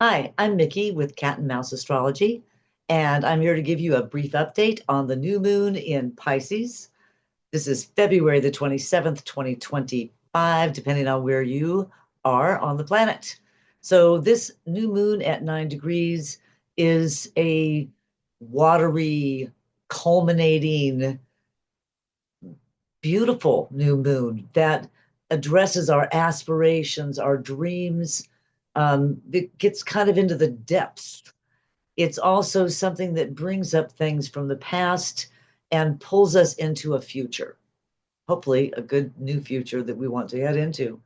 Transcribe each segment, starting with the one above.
Hi, I'm Mickey with Cat and Mouse Astrology, and I'm here to give you a brief update on the new moon in Pisces. This is February the 27th, 2025, depending on where you are on the planet. So, this new moon at 9 degrees is a watery, culminating, beautiful new moon that addresses our aspirations, our dreams. It gets kind of into the depths. It's also something that brings up things from the past and pulls us into a future, hopefully, a good new future that we want to head into.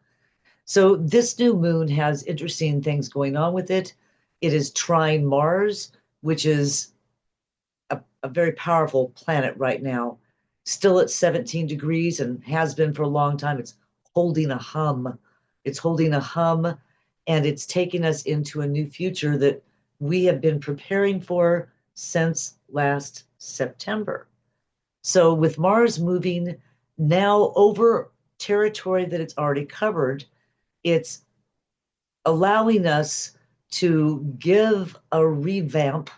So, this new moon has interesting things going on with it. It is trine Mars, which is a very powerful planet right now, still at 17 degrees and has been for a long time. It's holding a hum. It's holding a hum, and it's taking us into a new future that we have been preparing for since last September. So, with Mars moving now over territory that it's already covered, it's allowing us to give a revamp,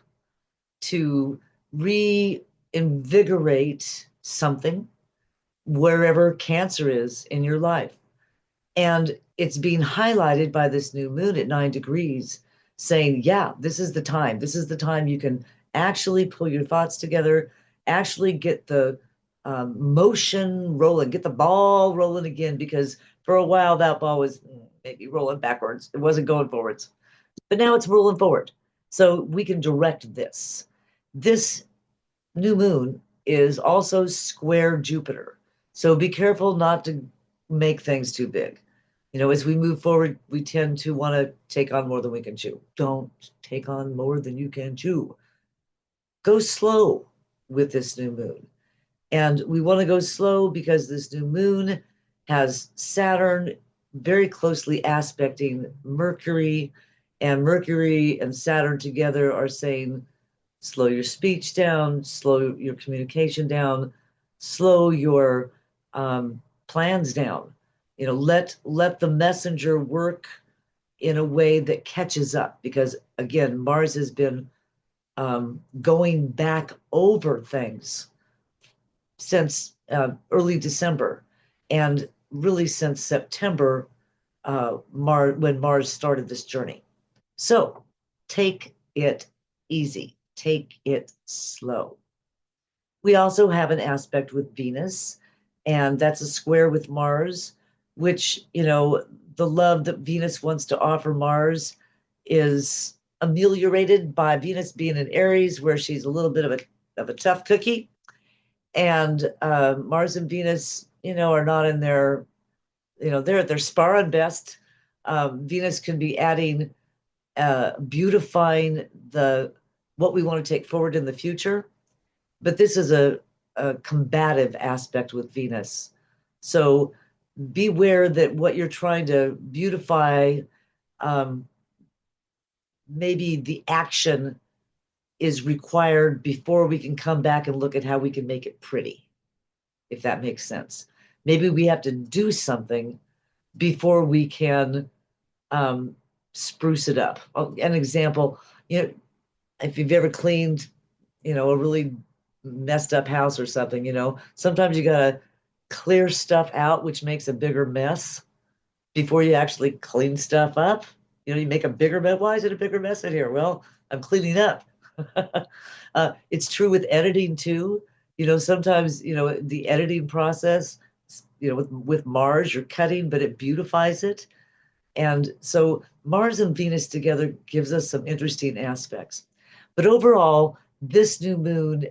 to reinvigorate something wherever cancer is in your life. And it's being highlighted by this new moon at 9 degrees, saying, yeah, this is the time. This is the time you can actually pull your thoughts together, actually get the motion rolling, get the ball rolling again, because for a while that ball was maybe rolling backwards. It wasn't going forwards, but now it's rolling forward. So we can direct this. This new moon is also square Jupiter. So be careful not to make things too big. As we move forward, we tend to want to take on more than we can chew. Don't take on more than you can chew. Go slow with this new moon. And we want to go slow because this new moon has Saturn very closely aspecting Mercury, and Mercury and Saturn together are saying, slow your speech down, slow your communication down, slow your plans down. Let the messenger work in a way that catches up, because again, Mars has been going back over things since early December, and really since September, when Mars started this journey. So take it easy, take it slow. We also have an aspect with Venus, and that's a square with Mars, which, the love that Venus wants to offer Mars is ameliorated by Venus being in Aries, where she's a little bit of a tough cookie. And Mars and Venus, are not in their, they're at their sparring best. Venus can be adding, beautifying the what we want to take forward in the future, but this is a combative aspect with Venus. So beware that what you're trying to beautify, um, maybe the action is required before we can come back and look at how we can make it pretty, if that makes sense. Maybe we have to do something before we can um, spruce it up. An example, if you've ever cleaned, a really messed up house or something, sometimes you gotta clear stuff out, which makes a bigger mess before you actually clean stuff up. You make a bigger mess. Why is it a bigger mess in here? Well, I'm cleaning up. It's true with editing too. Sometimes, the editing process, with Mars, you're cutting, but it beautifies it. And so Mars and Venus together gives us some interesting aspects. But overall, this new moon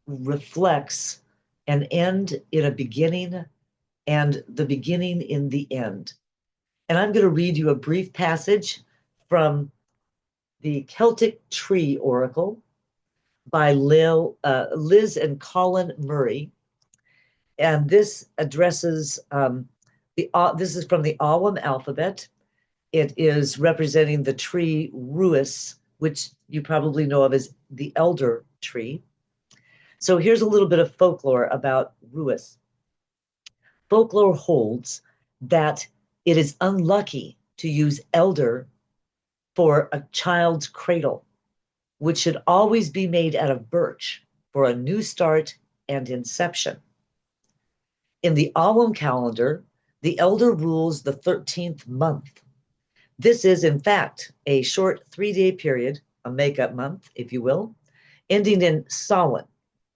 reflects an end in a beginning and the beginning in the end. And I'm going to read you a brief passage from the Celtic Tree Oracle by Liz and Colin Murray. And this addresses this is from the Awam alphabet. It is representing the tree Rhuis, which you probably know of as the elder tree. So here's a little bit of folklore about Rhuis. Folklore holds that it is unlucky to use elder for a child's cradle, which should always be made out of birch for a new start and inception. In the Awam calendar, the elder rules the 13th month. This is, in fact, a short 3-day period, a makeup month, if you will, ending in Samhain,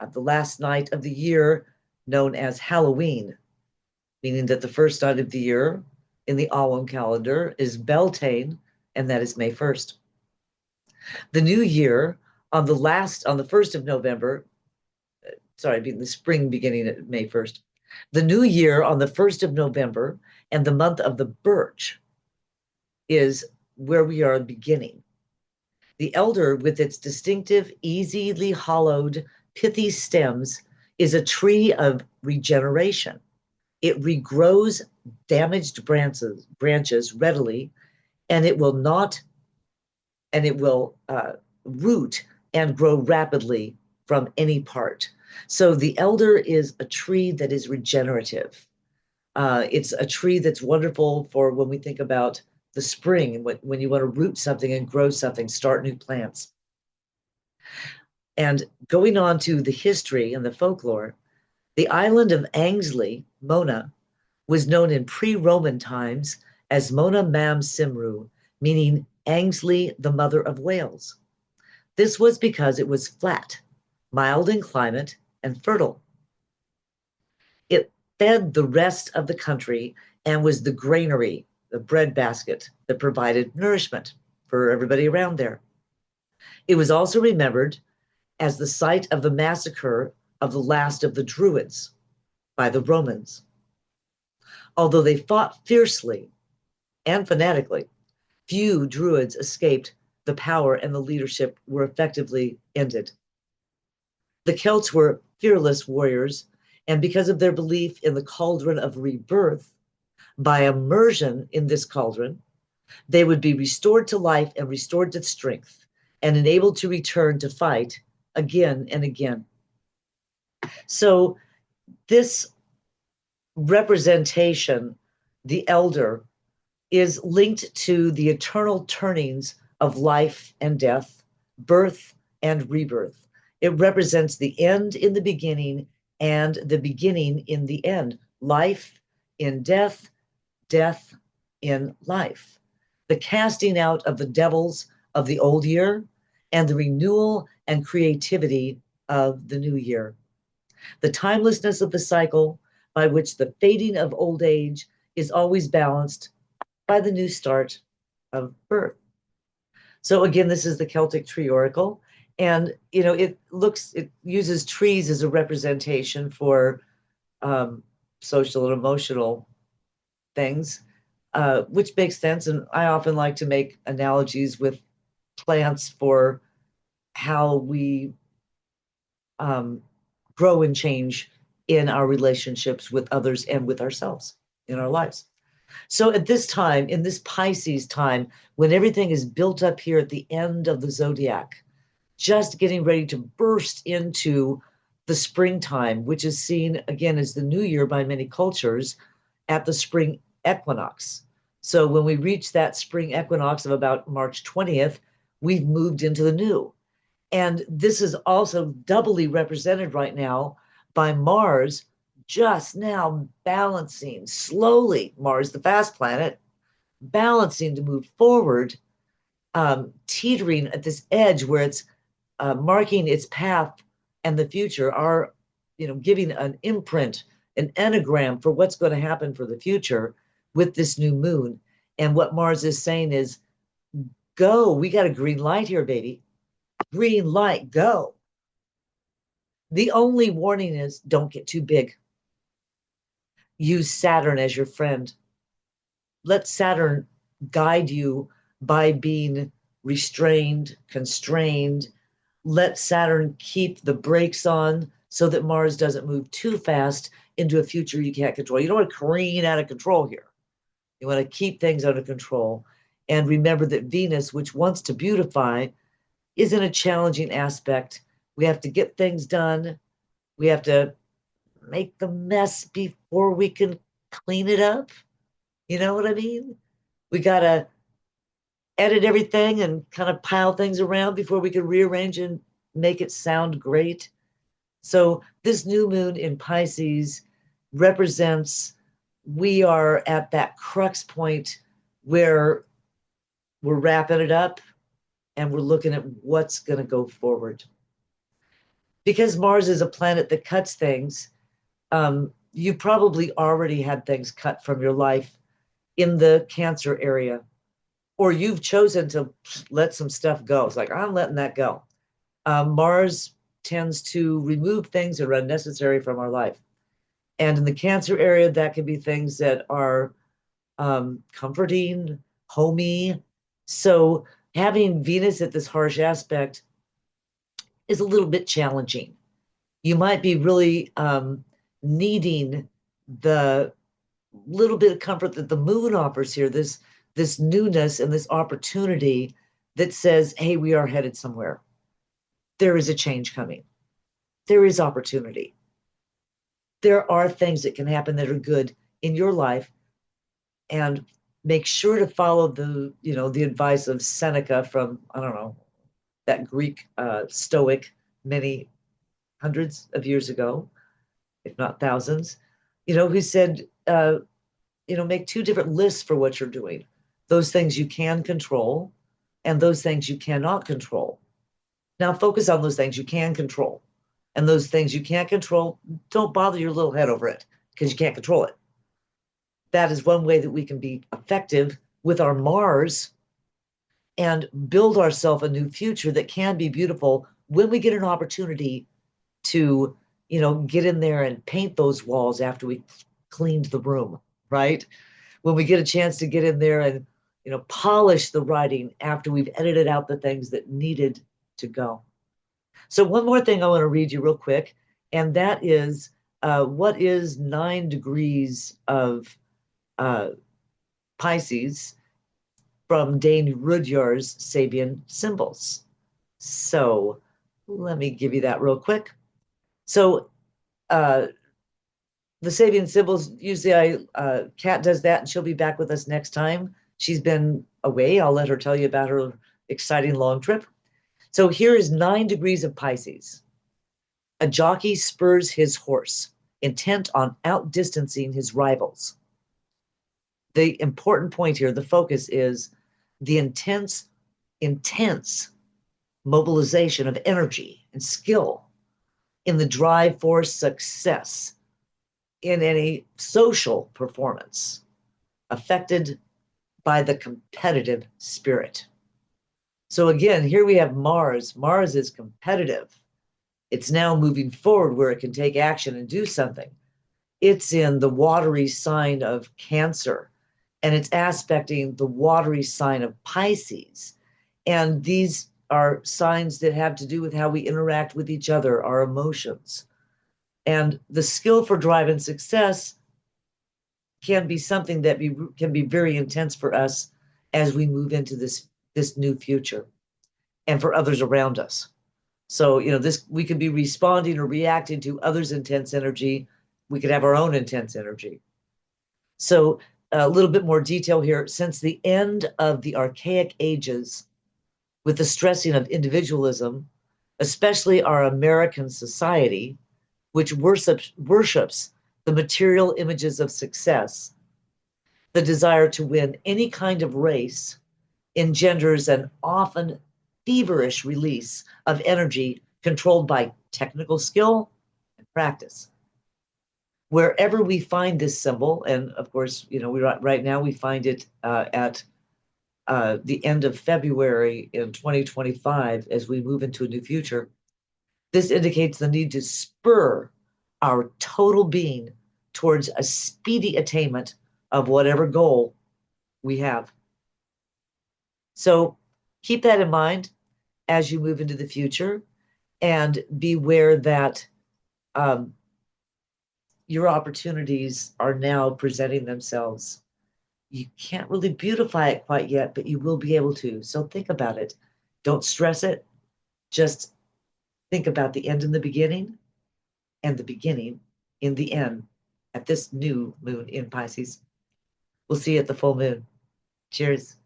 at the last night of the year known as Halloween, meaning that the first night of the year in the Awam calendar is Beltane, and that is May 1st. The new year on the 1st of November, sorry, the spring beginning at May 1st. The new year on the 1st of November and the month of the birch is where we are beginning. The elder, with its distinctive, easily hollowed, pithy stems, is a tree of regeneration. It regrows damaged branches readily, and it will root and grow rapidly from any part. So the elder is a tree that is regenerative. It's a tree that's wonderful for when we think about the spring, when you want to root something and grow something, start new plants. And going on to the history and the folklore, the island of Angsley, Mona, was known in pre-Roman times as Mona Mam Simru, meaning Angsley, the mother of Wales. This was because it was flat, mild in climate, and fertile. It fed the rest of the country and was the granary, the breadbasket that provided nourishment for everybody around there. It was also remembered as the site of the massacre of the last of the Druids by the Romans. Although they fought fiercely and fanatically, few Druids escaped the power and the leadership were effectively ended. The Celts were fearless warriors, and because of their belief in the cauldron of rebirth, by immersion in this cauldron, they would be restored to life and restored to strength and enabled to return to fight again and again. So this representation, the elder, is linked to the eternal turnings of life and death, birth and rebirth. It represents the end in the beginning and the beginning in the end, life in death, death in life, the casting out of the devils of the old year and the renewal and creativity of the new year. The timelessness of the cycle by which the fading of old age is always balanced by the new start of birth. So again, this is the Celtic tree oracle. And, it uses trees as a representation for social and emotional things, which makes sense. And I often like to make analogies with plants for how we grow and change in our relationships with others and with ourselves in our lives. So at this time, in this Pisces time, when everything is built up here at the end of the zodiac, just getting ready to burst into the springtime, which is seen again as the new year by many cultures at the spring equinox. So when we reach that spring equinox of about March 20th, we've moved into the new. And this is also doubly represented right now by Mars just now balancing slowly, Mars, the fast planet, balancing to move forward, teetering at this edge where it's marking its path and the future, are, giving an imprint, an enneagram for what's going to happen for the future with this new moon. And what Mars is saying is, go, we got a green light here, baby. Green light, go. The only warning is don't get too big. Use Saturn as your friend. Let Saturn guide you by being restrained, constrained. Let Saturn keep the brakes on so that Mars doesn't move too fast into a future you can't control. You don't want to careen out of control here. You want to keep things under control. And remember that Venus, which wants to beautify, is in a challenging aspect. We have to get things done. We have to make the mess before we can clean it up. You know what I mean? We got to edit everything and kind of pile things around before we could rearrange and make it sound great. So this new moon in Pisces represents we are at that crux point where we're wrapping it up and we're looking at what's going to go forward. Because Mars is a planet that cuts things, you probably already had things cut from your life in the Cancer area, or you've chosen to let some stuff go. It's like, I'm letting that go. Mars tends to remove things that are unnecessary from our life. And in the Cancer area, that could be things that are comforting, homey. So having Venus at this harsh aspect is a little bit challenging. You might be really needing the little bit of comfort that the moon offers here, this newness and this opportunity that says, hey, we are headed somewhere. There is a change coming. There is opportunity. There are things that can happen that are good in your life, and make sure to follow the advice of Seneca from, I don't know, that Greek Stoic many hundreds of years ago, if not thousands, who said, make two different lists for what you're doing. Those things you can control and those things you cannot control. Now focus on those things you can control. And those things you can't control, don't bother your little head over it because you can't control it. That is one way that we can be effective with our Mars and build ourselves a new future that can be beautiful when we get an opportunity to, get in there and paint those walls after we cleaned the room, right? When we get a chance to get in there and, polish the writing after we've edited out the things that needed to go. So one more thing I want to read you real quick, and that is what is 9 degrees of Pisces from Dane Rudyard's Sabian symbols. So let me give you that real quick. So the Sabian symbols, usually Kat does that, and she'll be back with us next time. She's been away. I'll let her tell you about her exciting long trip. So here is 9 degrees of Pisces. A jockey spurs his horse, intent on outdistancing his rivals. The important point here, the focus is the intense mobilization of energy and skill in the drive for success in any social performance affected by the competitive spirit. So again, here we have Mars. Mars is competitive. It's now moving forward where it can take action and do something. It's in the watery sign of Cancer, and it's aspecting the watery sign of Pisces. And these are signs that have to do with how we interact with each other, our emotions. And the skill for drive and success can be something that can be very intense for us as we move into this new future, and for others around us. So, we could be responding or reacting to others' intense energy. We could have our own intense energy. So a little bit more detail here. Since the end of the archaic ages, with the stressing of individualism, especially our American society, which worships the material images of success, the desire to win any kind of race engenders an often feverish release of energy controlled by technical skill and practice. Wherever we find this symbol, and of course, right now we find it at the end of February in 2025 as we move into a new future, this indicates the need to spur our total being towards a speedy attainment of whatever goal we have. So keep that in mind as you move into the future, and beware that your opportunities are now presenting themselves. You can't really beautify it quite yet, but you will be able to. So think about it. Don't stress it. Just think about the end in the beginning and the beginning in the end at this new moon in Pisces. We'll see you at the full moon. Cheers.